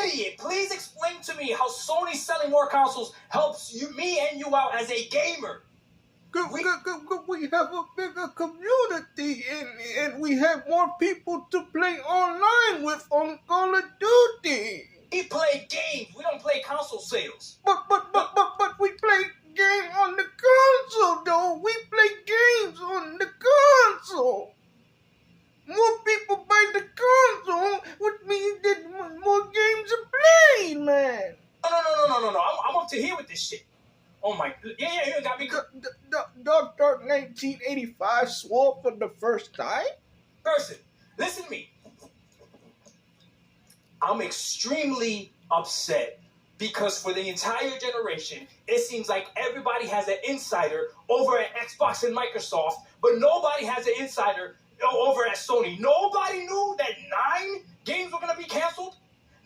idiot. Please explain to me how Sony selling more consoles helps me and you out as a gamer. We have a bigger community and we have more people to play online with on Call of Duty. We play games. We don't play console sales. But we play games on the console, though. We play games on the console. More people buy the console, which means that more games are played, man. No. I'm up to here with this shit. Oh my, yeah, you got me. Dark 1985 swore for the first time? Person, listen to me. I'm extremely upset because for the entire generation, it seems like everybody has an insider over at Xbox and Microsoft, but nobody has an insider over at Sony. Nobody knew that 9 games were going to be canceled.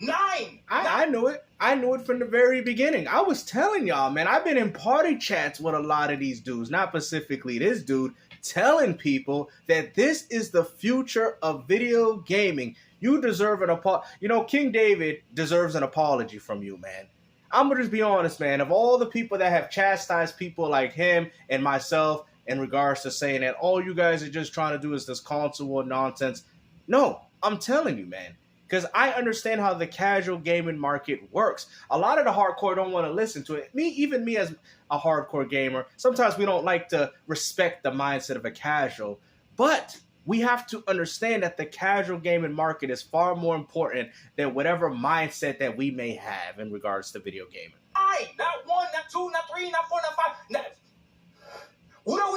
9! I knew it. I knew it from the very beginning. I was telling y'all, man, I've been in party chats with a lot of these dudes, not specifically this dude, telling people that this is the future of video gaming. You deserve an apology. You know, King David deserves an apology from you, man. I'm going to just be honest, man. Of all the people that have chastised people like him and myself in regards to saying that all you guys are just trying to do is this console war nonsense. No, I'm telling you, man. Because I understand how the casual gaming market works. A lot of the hardcore don't want to listen to it. Even me as a hardcore gamer, sometimes we don't like to respect the mindset of a casual. But we have to understand that the casual gaming market is far more important than whatever mindset that we may have in regards to video gaming. Not 1, not 2, not 3, not 4, not 5. What are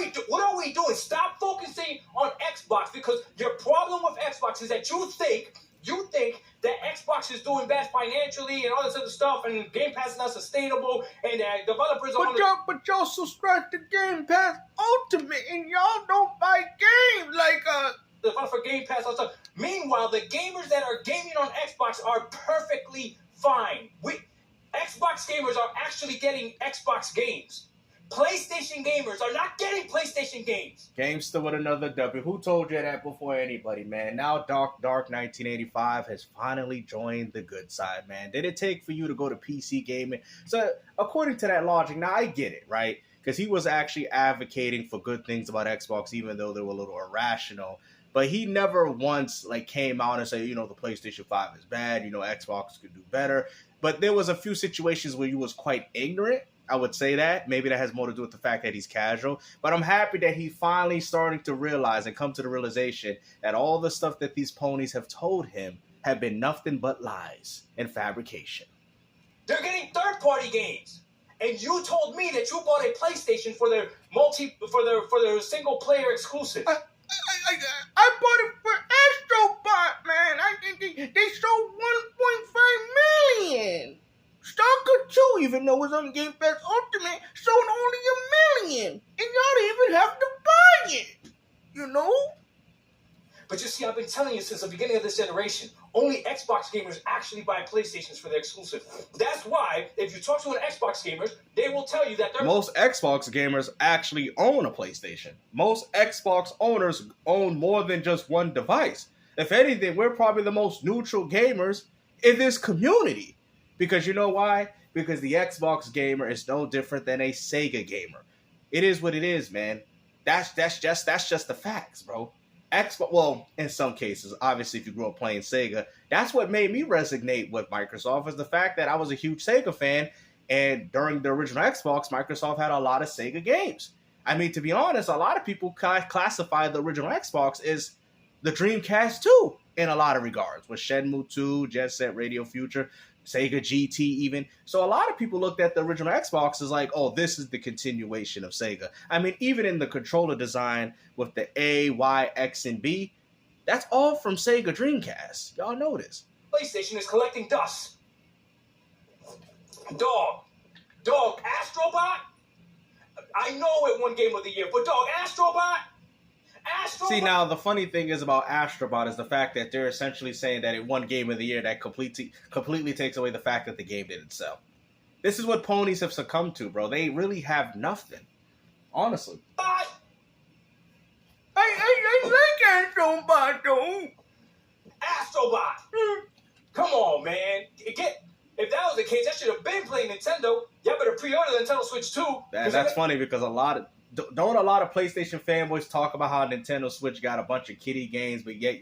we doing? Stop focusing on Xbox, because your problem with Xbox is that you think that Xbox is doing bad financially and all this other stuff, and Game Pass is not sustainable, and developers are... But y'all subscribe to Game Pass Ultimate, and y'all don't buy games like for Game Pass and stuff. Meanwhile, the gamers that are gaming on Xbox are perfectly fine. Xbox gamers are actually getting Xbox games. PlayStation gamers are not getting PlayStation games. Gamester with another W. Who told you that before anybody, man? Now Dark 1985 has finally joined the good side, man. Did it take for you to go to PC gaming? So according to that logic, now I get it, right? Because he was actually advocating for good things about Xbox, even though they were a little irrational. But he never once came out and said, the PlayStation 5 is bad, Xbox could do better. But there was a few situations where he was quite ignorant. I would say that. Maybe that has more to do with the fact that he's casual. But I'm happy that he's finally starting to realize and come to the realization that all the stuff that these ponies have told him have been nothing but lies and fabrication. They're getting third-party games. And you told me that you bought a PlayStation for their single-player exclusive. I bought it for Astro Bot, man. They sold 1.5 million. Stalker 2, even though it's on Game Pass Ultimate, sold only 1 million. And y'all didn't even have to buy it. But you see, I've been telling you since the beginning of this generation, only Xbox gamers actually buy PlayStations for their exclusive. That's why, if you talk to an Xbox gamers, they will tell you that most Xbox gamers actually own a PlayStation. Most Xbox owners own more than just one device. If anything, we're probably the most neutral gamers in this community. Because you know why? Because the Xbox gamer is no different than a Sega gamer. It is what it is, man. That's just the facts, bro. Xbox, well, in some cases, obviously, if you grew up playing Sega, that's what made me resonate with Microsoft, is the fact that I was a huge Sega fan, and during the original Xbox, Microsoft had a lot of Sega games. I mean, to be honest, a lot of people classify the original Xbox as the Dreamcast 2 in a lot of regards, with Shenmue 2, Jet Set Radio Future, Sega GT even. So a lot of people looked at the original Xbox as like, oh, this is the continuation of Sega. I mean, even in the controller design with the A, Y, X, and B, that's all from Sega Dreamcast. Y'all know this. PlayStation is collecting dust. Dog, Astro Bot? I know it won Game of the Year, but dog, Astro Bot? See, now, the funny thing is about Astro Bot is the fact that they're essentially saying that it won Game of the Year. That completely takes away the fact that the game didn't sell. This is what ponies have succumbed to, bro. They really have nothing. Honestly. I like Astro Bot, though. Astro Bot. Come on, man. If that was the case, I should have been playing Nintendo. Y'all better pre-order the Nintendo Switch 2. That's funny because a lot of PlayStation fanboys talk about how Nintendo Switch got a bunch of kiddie games, but yet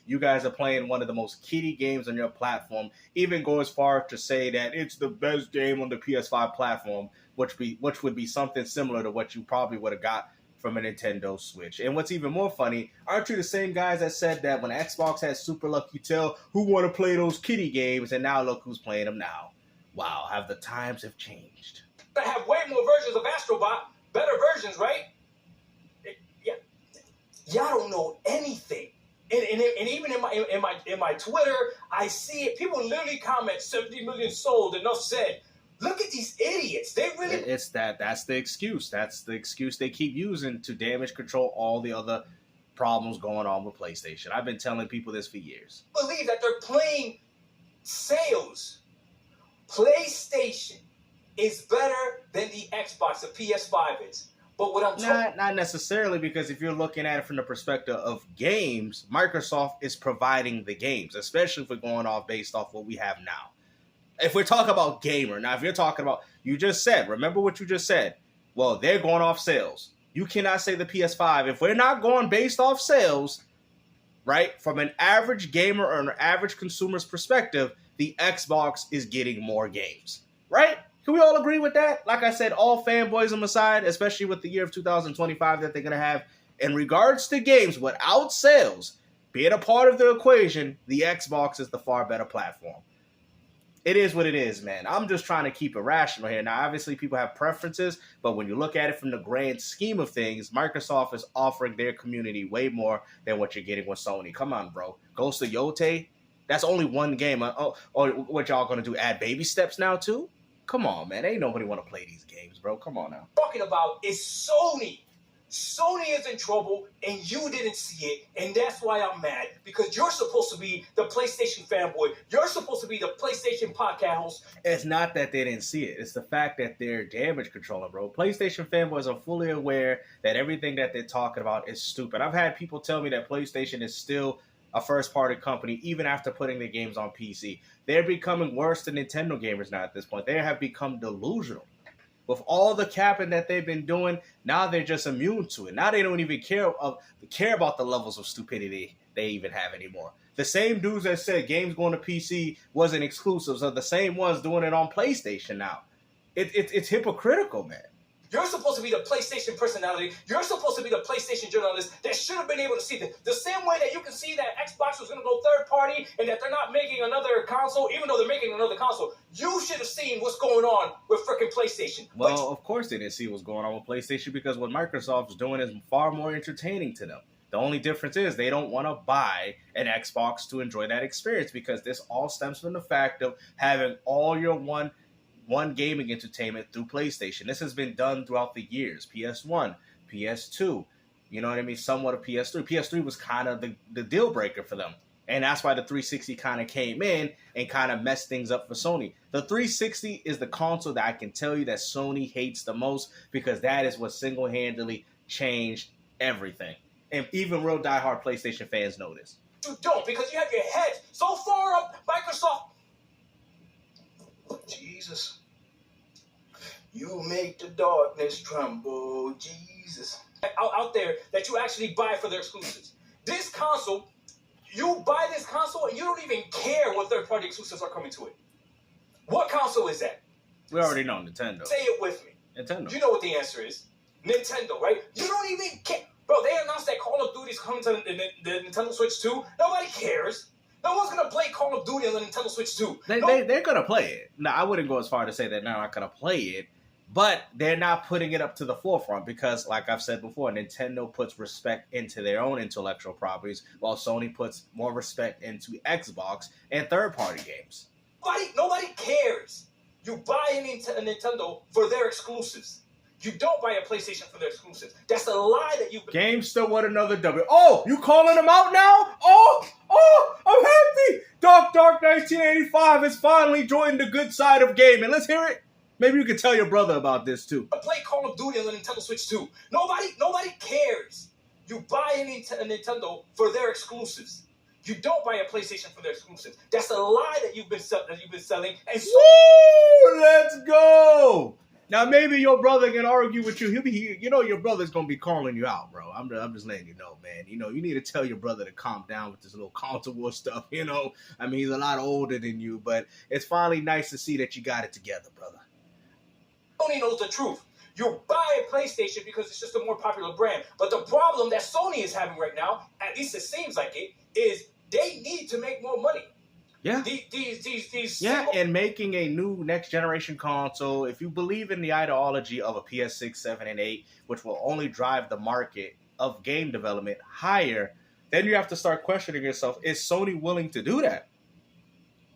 you guys are playing one of the most kiddie games on your platform. Even go as far to say that it's the best game on the PS5 platform, which would be something similar to what you probably would have got from a Nintendo Switch. And what's even more funny, aren't you the same guys that said that when Xbox had Super Lucky Tail, who want to play those kiddie games, and now look who's playing them now. Wow, have the times have changed. I have way more versions of Astro Bot. Better versions, right? Yeah, y'all don't know anything. And even in my Twitter, I see it. People literally comment 70 million sold, enough said. Look at these idiots. They really... That's the excuse. That's the excuse they keep using to damage control all the other problems going on with PlayStation. I've been telling people this for years. Believe that they're playing sales. PlayStation is better than the Xbox, the PS5 is. But what I'm not necessarily, because if you're looking at it from the perspective of games, Microsoft is providing the games, especially if we're going off based off what we have now. If we're talking about gamer, now if you're talking about, you just said, remember what you just said. Well, they're going off sales. You cannot say the PS5. If we're not going based off sales, right, from an average gamer or an average consumer's perspective, the Xbox is getting more games, right? Can we all agree with that? Like I said, all fanboyism aside, especially with the year of 2025 that they're going to have, in regards to games without sales, being a part of the equation, the Xbox is the far better platform. It is what it is, man. I'm just trying to keep it rational here. Now, obviously, people have preferences, but when you look at it from the grand scheme of things, Microsoft is offering their community way more than what you're getting with Sony. Come on, bro. Ghost of Yote, that's only one game. Oh, what y'all going to do, add baby steps now, too? Come on, man. Ain't nobody want to play these games, bro. Come on now. Talking about is Sony. Sony is in trouble, and you didn't see it, and that's why I'm mad. Because you're supposed to be the PlayStation fanboy. You're supposed to be the PlayStation podcast host. It's not that they didn't see it. It's the fact that they're damage controlling, bro. PlayStation fanboys are fully aware that everything that they're talking about is stupid. I've had people tell me that PlayStation is still a first-party company, even after putting the games on PC. They're becoming worse than Nintendo gamers now at this point. They have become delusional. With all the capping that they've been doing, now they're just immune to it. Now they don't even care about the levels of stupidity they even have anymore. The same dudes that said games going to PC wasn't exclusives are the same ones doing it on PlayStation now. It's hypocritical, man. You're supposed to be the PlayStation personality. You're supposed to be the PlayStation journalist that should have been able to see the same way that you can see that Xbox was going to go third party and that they're not making another console, even though they're making another console. You should have seen what's going on with freaking PlayStation. Well, of course they didn't see what's going on with PlayStation because what Microsoft's doing is far more entertaining to them. The only difference is they don't want to buy an Xbox to enjoy that experience because this all stems from the fact of having all your one gaming entertainment through PlayStation. This has been done throughout the years. PS1, PS2, you know what I mean? Somewhat of PS3. PS3 was kind of the deal breaker for them. And that's why the 360 kind of came in and kind of messed things up for Sony. The 360 is the console that I can tell you that Sony hates the most because that is what single-handedly changed everything. And even real diehard PlayStation fans know this. You don't, because you have your head so far up, Microsoft. Jesus. You make the darkness tremble, Jesus. Out there that you actually buy for their exclusives. This console, you buy this console and you don't even care what third-party exclusives are coming to it. What console is that? We already know, Nintendo. Say it with me. Nintendo. You know what the answer is. Nintendo, right? You don't even care. Bro, they announced that Call of Duty's coming to the Nintendo Switch 2. Nobody cares. No one's going to play Call of Duty on the Nintendo Switch 2. They're going to play it. Now, I wouldn't go as far to say that they're not going to play it, but they're not putting it up to the forefront because, like I've said before, Nintendo puts respect into their own intellectual properties while Sony puts more respect into Xbox and third-party games. Nobody cares. You buy a Nintendo for their exclusives. You don't buy a PlayStation for their exclusives. That's a lie that you... Games still want another W. Oh, you calling them out now? Oh, I'm happy. Dark 1985 has finally joined the good side of gaming. Let's hear it. Maybe you can tell your brother about this too. Play Call of Duty on the Nintendo Switch 2. Nobody cares. You buy a Nintendo for their exclusives. You don't buy a PlayStation for their exclusives. That's a lie that you've been selling. And so, woo, let's go. Now maybe your brother can argue with you. Your brother's gonna be calling you out, bro. I'm just letting you know, man. You need to tell your brother to calm down with this little console war stuff. I mean, he's a lot older than you, but it's finally nice to see that you got it together, brother. Sony knows the truth. You buy a PlayStation because it's just a more popular brand. But the problem that Sony is having right now, at least it seems like it, is they need to make more money. Yeah. These and making a new next generation console, if you believe in the ideology of a PS6, 7, and 8, which will only drive the market of game development higher, then you have to start questioning yourself, is Sony willing to do that?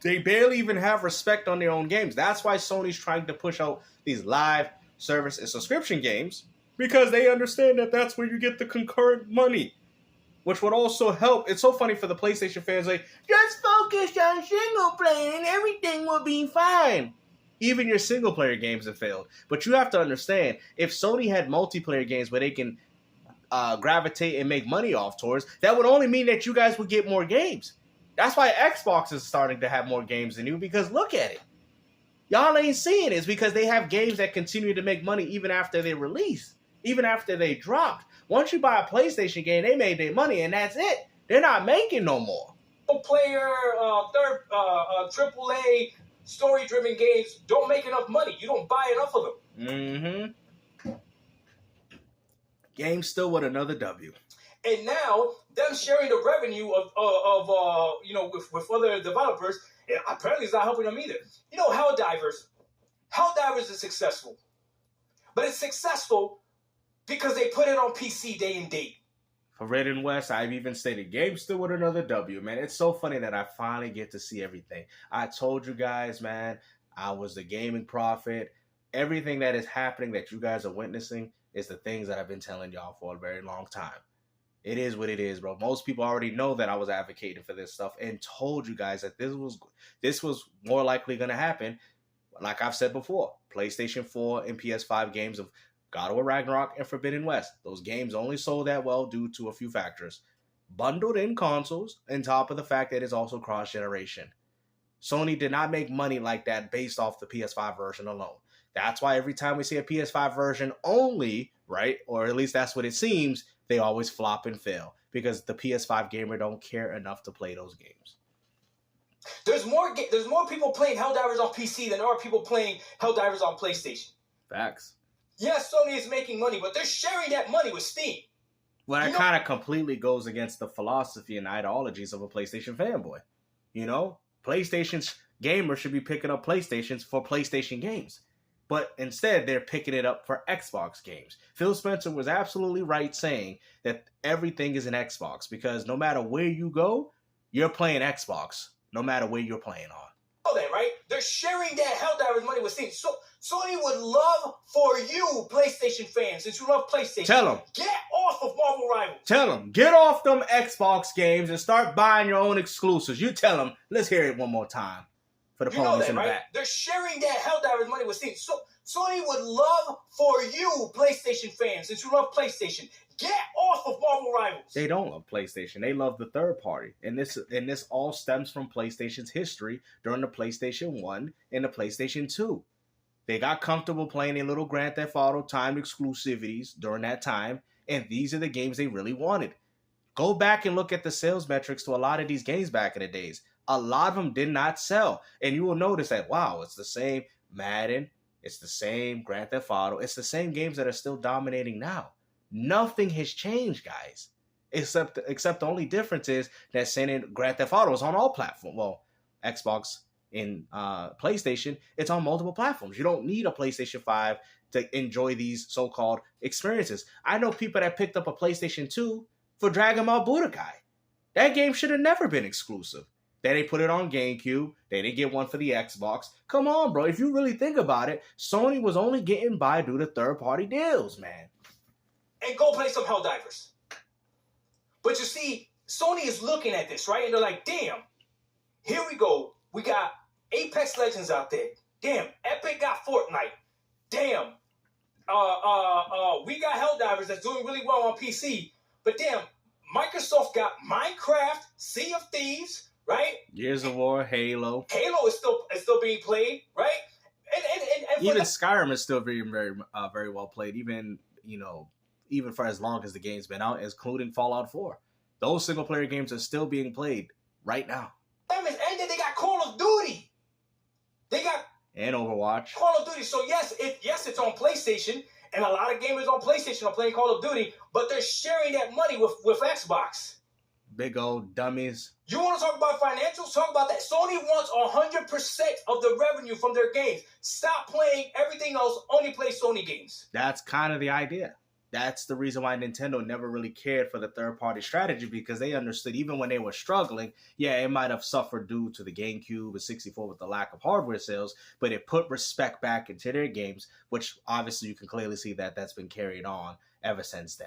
They barely even have respect on their own games. That's why Sony's trying to push out these live service and subscription games, because they understand that that's where you get the concurrent money, which would also help. It's so funny for the PlayStation fans, like, just focus on single player and everything will be fine. Even your single player games have failed. But you have to understand, if Sony had multiplayer games where they can gravitate and make money off towards, that would only mean that you guys would get more games. That's why Xbox is starting to have more games than you, because look at it. Y'all ain't seeing it. It's because they have games that continue to make money even after they release, even after they dropped. Once you buy a PlayStation game, they made their money, and that's it. They're not making no more. Player, AAA, story-driven games don't make enough money. You don't buy enough of them. Mm-hmm. Game still with another W. And now, them sharing the revenue with other developers, apparently it's not helping them either. Helldivers is successful. But it's successful because they put it on PC day and date. For Red and West, I've even stated, game still with another W, man. It's so funny that I finally get to see everything. I told you guys, man, I was the gaming prophet. Everything that is happening that you guys are witnessing is the things that I've been telling y'all for a very long time. It is what it is, bro. Most people already know that I was advocating for this stuff and told you guys that this was more likely going to happen. Like I've said before, PlayStation 4 and PS5 games of God of War Ragnarok and Forbidden West. Those games only sold that well due to a few factors. Bundled in consoles, on top of the fact that it's also cross-generation. Sony did not make money like that based off the PS5 version alone. That's why every time we see a PS5 version only, right, or at least that's what it seems, they always flop and fail because the PS5 gamer don't care enough to play those games. There's more people playing Helldivers on PC than there are people playing Helldivers on PlayStation. Facts. Yes, Sony is making money, but they're sharing that money with Steam. Well, that kind of completely goes against the philosophy and ideologies of a PlayStation fanboy. PlayStation's gamers should be picking up PlayStations for PlayStation games. But instead, they're picking it up for Xbox games. Phil Spencer was absolutely right saying that everything is an Xbox because no matter where you go, you're playing Xbox, no matter where you're playing on. Know that, right? They're sharing that Helldivers money with Steam. So Sony would love for you, PlayStation fans, since you love PlayStation. Tell them. Get off of Marvel Rivals. Tell them. Get off them Xbox games and start buying your own exclusives. You tell them. Let's hear it one more time. For the police in the back. They're sharing that Helldivers money with Steam. So Sony would love for you, PlayStation fans, since you love PlayStation. Get off of Marvel Rivals. They don't love PlayStation. They love the third party. And this all stems from PlayStation's history during the PlayStation 1 and the PlayStation 2. They got comfortable playing a little Grand Theft Auto timed exclusivities during that time, and these are the games they really wanted. Go back and look at the sales metrics to a lot of these games back in the days. A lot of them did not sell. And you will notice that, wow, it's the same Madden, it's the same Grand Theft Auto, it's the same games that are still dominating now. Nothing has changed, guys. Except the only difference is that saying Grand Theft Auto is on all platforms. Well, Xbox and PlayStation, it's on multiple platforms. You don't need a PlayStation 5 to enjoy these so-called experiences. I know people that picked up a PlayStation 2 for Dragon Ball Budokai. That game should have never been exclusive. Then they put it on GameCube. They didn't get one for the Xbox. Come on, bro. If you really think about it, Sony was only getting by due to third-party deals, man. And go play some Helldivers. But you see, Sony is looking at this, right? And they're like, damn, here we go. We got Apex Legends out there. Damn, Epic got Fortnite. Damn, we got Helldivers that's doing really well on PC. But damn, Microsoft got Minecraft, Sea of Thieves, right? Gears of War, Halo. Halo is still being played, right? And Even Skyrim is still very well played. Even even for as long as the game's been out, including Fallout 4. Those single player games are still being played right now. And then they got Call of Duty. And Overwatch. Call of Duty. So yes, it's on PlayStation, and a lot of gamers on PlayStation are playing Call of Duty, but they're sharing that money with Xbox. Big old dummies. You want to talk about financials? Talk about that. Sony wants 100% of the revenue from their games. Stop playing everything else. Only play Sony games. That's kind of the idea. That's the reason why Nintendo never really cared for the third-party strategy, because they understood even when they were struggling, yeah, it might have suffered due to the GameCube and 64 with the lack of hardware sales, but it put respect back into their games, which obviously you can clearly see that that's been carried on ever since then.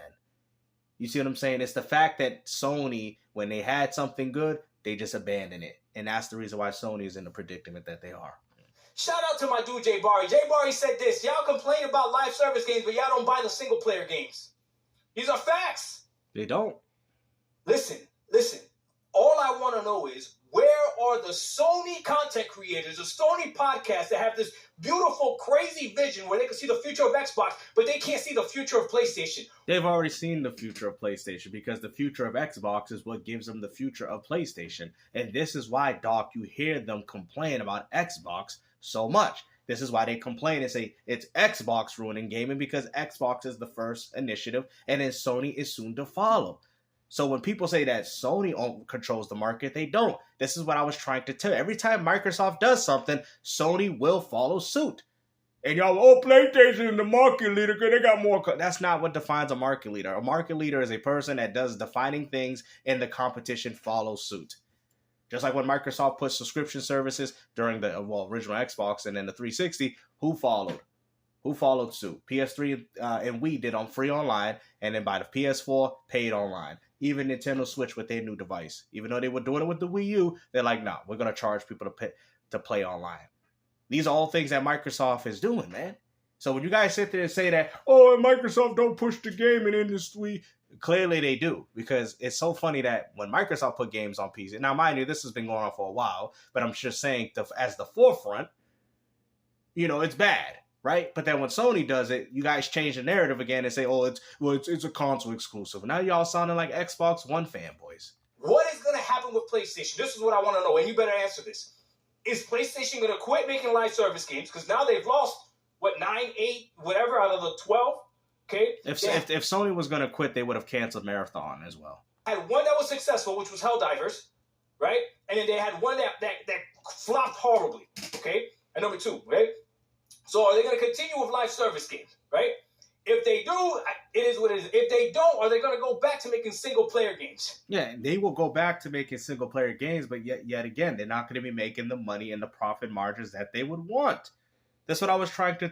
You see what I'm saying? It's the fact that Sony, when they had something good, they just abandoned it. And that's the reason why Sony is in the predicament that they are. Shout out to my dude, Jay Barry. Jay Barry said this. Y'all complain about live service games, but y'all don't buy the single player games. These are facts. They don't. Listen. All I want to know is, where are the Sony content creators, the Sony podcasts that have this beautiful, crazy vision where they can see the future of Xbox, but they can't see the future of PlayStation? They've already seen the future of PlayStation, because the future of Xbox is what gives them the future of PlayStation. And this is why, Doc, you hear them complain about Xbox so much. This is why they complain and say it's Xbox ruining gaming, because Xbox is the first initiative and then Sony is soon to follow. So when people say that Sony controls the market, they don't. This is what I was trying to tell you. Every time Microsoft does something, Sony will follow suit. And y'all, PlayStation is the market leader because they got more. That's not what defines a market leader. A market leader is a person that does defining things and the competition follows suit. Just like when Microsoft put subscription services during the original Xbox and then the 360, who followed? Who followed suit? PS3 and Wii did on free online, and then by the PS4, paid online. Even Nintendo Switch with their new device. Even though they were doing it with the Wii U, they're like, no, we're going to charge people to play online. These are all things that Microsoft is doing, man. So when you guys sit there and say that, Microsoft don't push the gaming industry, clearly they do. Because it's so funny that when Microsoft put games on PC, now mind you, this has been going on for a while, but I'm just saying as the forefront, it's bad. Right? But then when Sony does it, you guys change the narrative again and say, it's a console exclusive. Now y'all sounding like Xbox One fanboys. What is going to happen with PlayStation? This is what I want to know, and you better answer this. Is PlayStation going to quit making live service games? Because now they've lost, 9, 8, whatever, out of the 12? Okay? If Sony was going to quit, they would have canceled Marathon as well. Had one that was successful, which was Helldivers, right? And then they had one that flopped horribly, okay? And number 2, right? So are they going to continue with live service games, right? If they do, it is what it is. If they don't, are they going to go back to making single-player games? Yeah, they will go back to making single-player games, but yet again, they're not going to be making the money and the profit margins that they would want. That's what I was trying to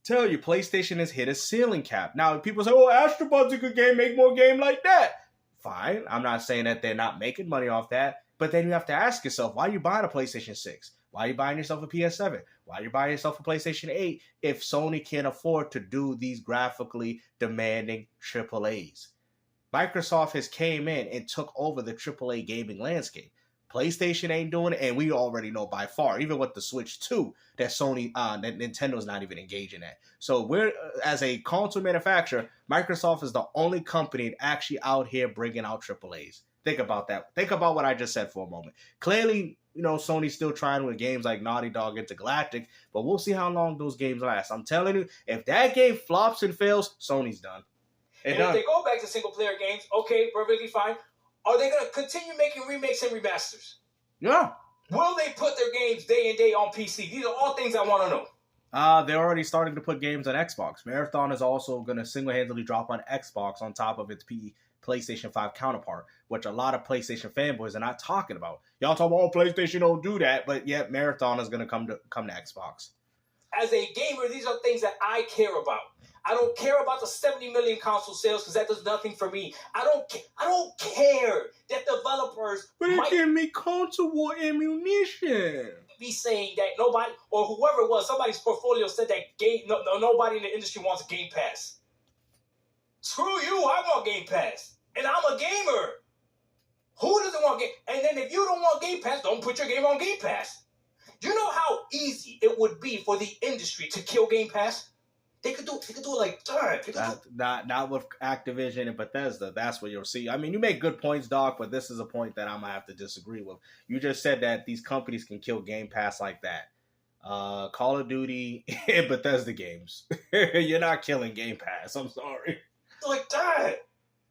tell you. PlayStation has hit a ceiling cap. Now, people say, Astro Bot's a good game, make more game like that. Fine, I'm not saying that they're not making money off that, but then you have to ask yourself, why are you buying a PlayStation 6? Why are you buying yourself a PS7? Why are you buying yourself a PlayStation 8 if Sony can't afford to do these graphically demanding AAAs? Microsoft has came in and took over the AAA gaming landscape. PlayStation ain't doing it, and we already know by far, even with the Switch 2, that that Nintendo's not even engaging at. So we're, as a console manufacturer, Microsoft is the only company actually out here bringing out AAAs. Think about that. Think about what I just said for a moment. Clearly, Sony's still trying with games like Naughty Dog Intergalactic, but we'll see how long those games last. I'm telling you, if that game flops and fails, Sony's done. And if they go back to single-player games, okay, perfectly fine. Are they going to continue making remakes and remasters? Yeah. Will they put their games day and day on PC? These are all things I want to know. They're already starting to put games on Xbox. Marathon is also going to single-handedly drop on Xbox on top of its PlayStation 5 counterpart, which a lot of PlayStation fanboys are not talking about. Y'all talk about, PlayStation don't do that, but yet Marathon is going to come to Xbox. As a gamer, these are things that I care about. I don't care about the 70 million console sales because that does nothing for me. I don't care that developers might give me console war ammunition. Be saying that nobody, or whoever it was, somebody's portfolio said that nobody in the industry wants a Game Pass. Screw you, I want Game Pass. And I'm a gamer. Who doesn't want Game? And then if you don't want Game Pass, don't put your game on Game Pass. You know how easy it would be for the industry to kill Game Pass? They could do it like that. Not with Activision and Bethesda. That's what you'll see. I mean, you make good points, Doc, but this is a point that I'm gonna have to disagree with. You just said that these companies can kill Game Pass like that. Call of Duty and Bethesda games. You're not killing Game Pass. I'm sorry. Like that.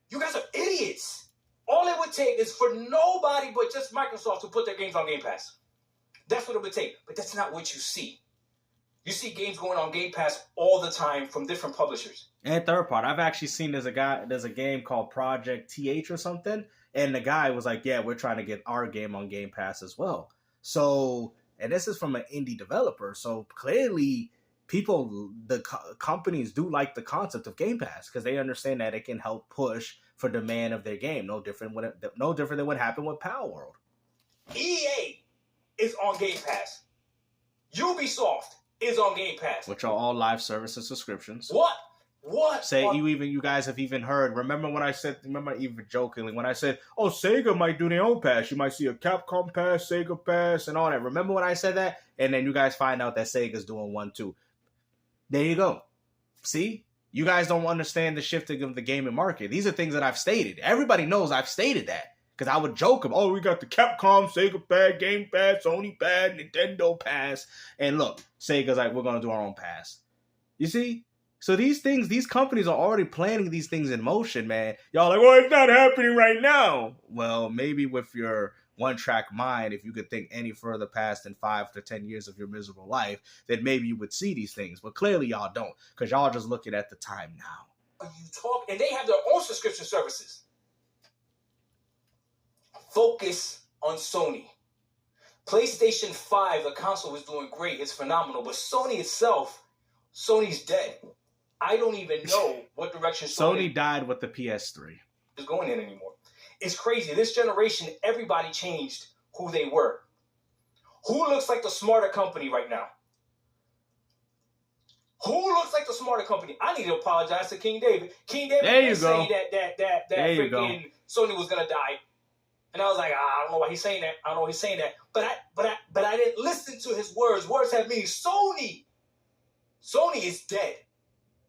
You guys are idiots. All it would take is for nobody but just Microsoft to put their games on Game Pass. That's what it would take. But that's not what you see. You see games going on Game Pass all the time from different publishers. And third part, I've actually seen there's a game called Project TH or something, and the guy was like, yeah, we're trying to get our game on Game Pass as well. So, and this is from an indie developer, so clearly companies do like the concept of Game Pass because they understand that it can help push for demand of their game. No different than what happened with Power World. EA is on Game Pass. Ubisoft is on Game Pass, which are all live service and subscriptions. What? You guys have even heard. Remember even jokingly when I said, "Oh, Sega might do their own pass. You might see a Capcom pass, Sega pass, and all that." Remember when I said that? And then you guys find out that Sega's doing one too. There you go. See, you guys don't understand the shifting of the gaming market. These are things that I've stated. Everybody knows I've stated that. Because I would joke them, oh, we got the Capcom, Sega Pass, Game Pass, Sony Pass, Nintendo Pass. And look, Sega's like, we're going to do our own pass. You see? So these companies are already planning these things in motion, man. Y'all like, well, it's not happening right now. Well, maybe with your one-track mind, if you could think any further past than 5 to 10 years of your miserable life, then maybe you would see these things. But clearly y'all don't, because y'all just looking at the time now. And they have their own subscription services. Focus on Sony. PlayStation 5, the console is doing great. It's phenomenal. But Sony itself, Sony's dead. I don't even know what direction Sony died with the PS3. Is going in anymore. It's crazy. This generation, everybody changed who they were. Who looks like the smarter company right now? Who looks like the smarter company? I need to apologize to King David. King David didn't say that freaking Sony was gonna die. And I was like, I don't know why he's saying that. But I didn't listen to his words. Words have meaning. Sony is dead.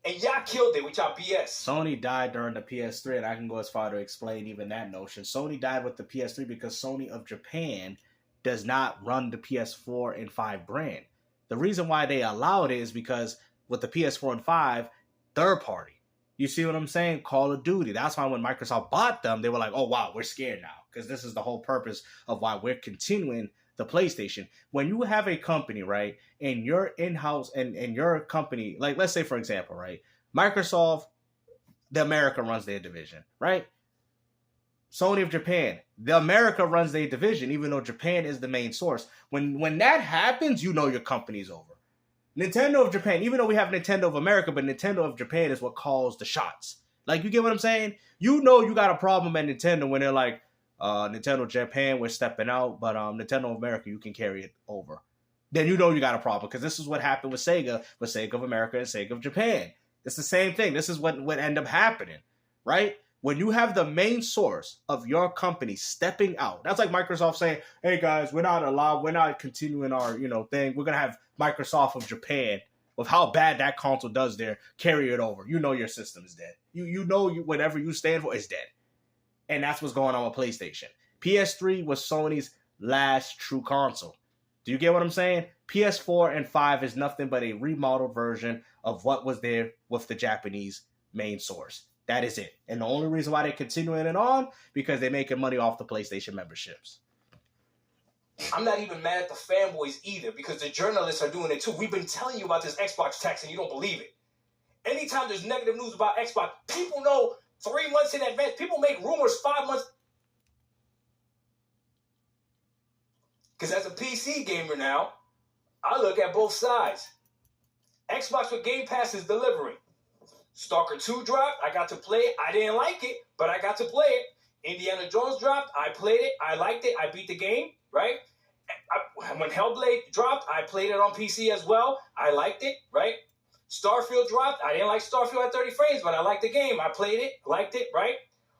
And y'all killed it with y'all BS. Sony died during the PS3, and I can go as far to explain even that notion. Sony died with the PS3 because Sony of Japan does not run the PS4 and 5 brand. The reason why they allowed it is because with the PS4 and 5, third party. You see what I'm saying? Call of Duty. That's why when Microsoft bought them, they were like, oh, wow, we're scared now. Because this is the whole purpose of why we're continuing the PlayStation. When you have a company, right, and your in-house and your company, like let's say, for example, right, Microsoft, the America runs their division, right? Sony of Japan, the America runs their division, even though Japan is the main source. When that happens, you know your company's over. Nintendo of Japan, even though we have Nintendo of America, but Nintendo of Japan is what calls the shots. Like, you get what I'm saying? You know you got a problem at Nintendo when they're like, Nintendo Japan, we're stepping out, but Nintendo of America, you can carry it over. Then you know you got a problem, because this is what happened with Sega of America and Sega of Japan. It's the same thing. This is what ended up happening, right? When you have the main source of your company stepping out, that's like Microsoft saying, hey guys, we're not continuing our, thing. We're going to have Microsoft of Japan, with how bad that console does there, carry it over. You know your system is dead. You know whatever you stand for is dead. And that's what's going on with PlayStation. PS3 was Sony's last true console. Do you get what I'm saying? PS4 and 5 is nothing but a remodeled version of what was there with the Japanese main source. That is it. And the only reason why they're continuing it on, because they're making money off the PlayStation memberships. I'm not even mad at the fanboys either, because the journalists are doing it too. We've been telling you about this Xbox tax and you don't believe it. Anytime there's negative news about Xbox, people know 3 months in advance. People make rumors 5 months. Because as a PC gamer now, I look at both sides. Xbox with Game Pass is delivering. Stalker 2 dropped. I got to play it. I didn't like it, but I got to play it. Indiana Jones dropped. I played it. I liked it. I beat the game, right? When Hellblade dropped, I played it on PC as well. I liked it, right? Starfield dropped. I didn't like Starfield at 30 frames, but I liked the game. I played it, liked it, right?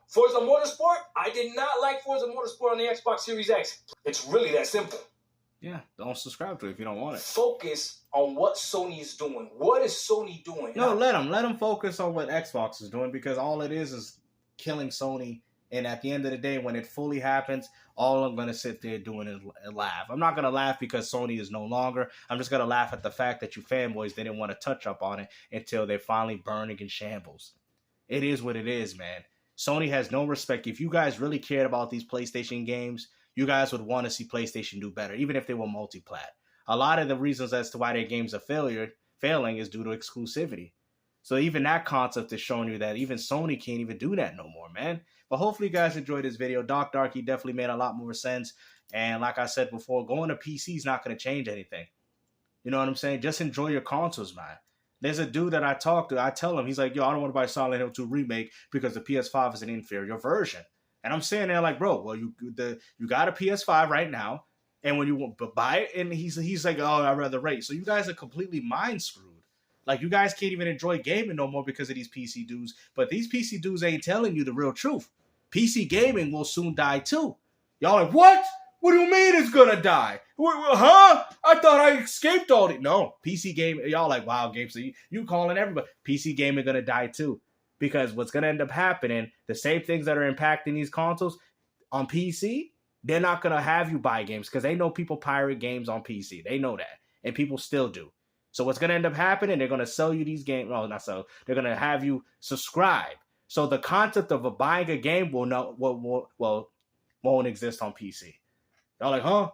Forza Motorsport, I did not like Forza Motorsport on the Xbox Series X. It's really that simple. Yeah, don't subscribe to it if you don't want it. Focus on what Sony is doing. What is Sony doing? No, let them focus on what Xbox is doing, because all it is killing Sony. And at the end of the day, when it fully happens, all I'm going to sit there doing is laugh. I'm not going to laugh because Sony is no longer. I'm just going to laugh at the fact that you fanboys didn't want to touch up on it until they're finally burning in shambles. It is what it is, man. Sony has no respect. If you guys really cared about these PlayStation games, you guys would want to see PlayStation do better, even if they were multi-plat. A lot of the reasons as to why their games are failing is due to exclusivity. So even that concept is showing you that even Sony can't even do that no more, man. But hopefully you guys enjoyed this video. Darky definitely made a lot more sense. And like I said before, going to PC is not going to change anything. You know what I'm saying? Just enjoy your consoles, man. There's a dude that I talk to. I tell him, he's like, yo, I don't want to buy Silent Hill 2 Remake because the PS5 is an inferior version. And I'm saying there like, bro, well, you got a PS5 right now. And when you buy it, and he's like, oh, I'd rather rate. So you guys are completely mind screwed. Like, you guys can't even enjoy gaming no more because of these PC dudes. But these PC dudes ain't telling you the real truth. PC gaming will soon die too. Y'all like, what? What do you mean it's gonna die? Huh? I thought I escaped all it. No, PC gaming. Y'all like, wow, Gabe, so you calling everybody. PC gaming gonna die too. Because what's gonna end up happening, the same things that are impacting these consoles on PC, they're not gonna have you buy games because they know people pirate games on PC. They know that. And people still do. So what's going to end up happening, they're going to sell you these games. Well, not sell. They're going to have you subscribe. So the concept of buying a game won't exist on PC. Y'all like, huh?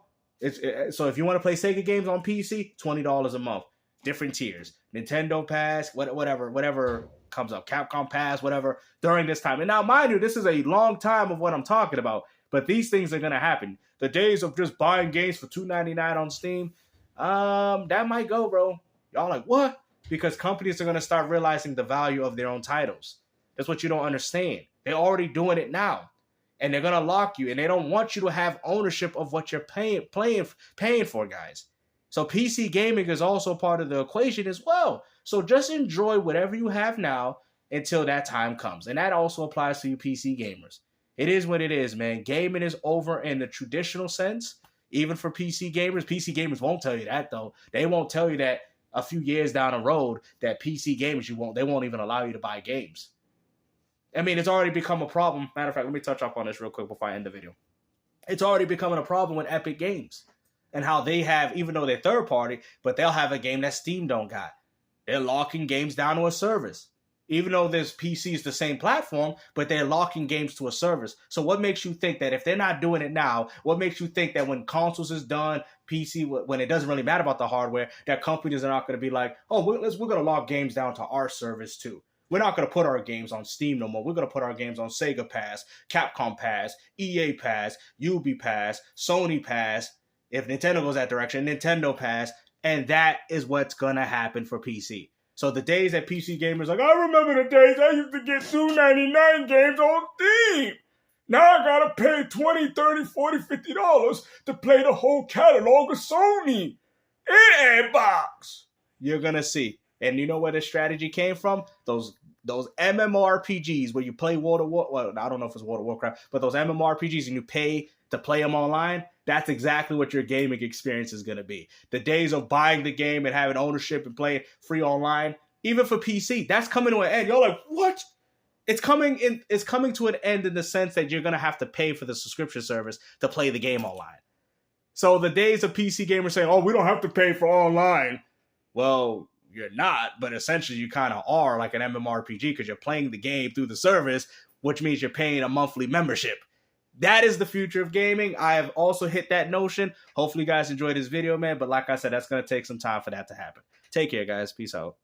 So if you want to play Sega games on PC, $20 a month. Different tiers. Nintendo Pass, whatever comes up. Capcom Pass, whatever, during this time. And now, mind you, this is a long time of what I'm talking about. But these things are going to happen. The days of just buying games for $2.99 on Steam, that might go, bro. Y'all like, what? Because companies are going to start realizing the value of their own titles. That's what you don't understand. They're already doing it now. And they're going to lock you. And they don't want you to have ownership of what you're paying for, guys. So PC gaming is also part of the equation as well. So just enjoy whatever you have now until that time comes. And that also applies to you PC gamers. It is what it is, man. Gaming is over in the traditional sense. Even for PC gamers won't tell you that, though. They won't tell you that a few years down the road that PC gamers, they won't even allow you to buy games. I mean, it's already become a problem. Matter of fact, let me touch up on this real quick before I end the video. It's already becoming a problem with Epic Games and how they have, even though they're third party, but they'll have a game that Steam don't got. They're locking games down to a service. Even though this PC is the same platform, but they're locking games to a service. So what makes you think that if they're not doing it now, what makes you think that when consoles is done, PC, when it doesn't really matter about the hardware, that companies are not going to be like, oh, we're going to lock games down to our service too. We're not going to put our games on Steam no more. We're going to put our games on Sega Pass, Capcom Pass, EA Pass, Ubi Pass, Sony Pass. If Nintendo goes that direction, Nintendo Pass. And that is what's going to happen for PC. So the days that PC gamers like, I remember the days I used to get $2.99 games on Steam. Now I gotta pay $20, $30, $40, $50 to play the whole catalog of Sony in a box. You're gonna see. And you know where the strategy came from? Those MMORPGs where you play World of Warcraft. Well, I don't know if it's World of Warcraft, but those MMORPGs and you pay to play them online. That's exactly what your gaming experience is going to be. The days of buying the game and having ownership and playing free online, even for PC, that's coming to an end. You're like, what? It's coming to an end in the sense that you're going to have to pay for the subscription service to play the game online. So the days of PC gamers saying, oh, we don't have to pay for online. Well, you're not, but essentially you kind of are like an MMORPG because you're playing the game through the service, which means you're paying a monthly membership. That is the future of gaming. I have also hit that notion. Hopefully you guys enjoyed this video, man. But like I said, that's going to take some time for that to happen. Take care, guys. Peace out.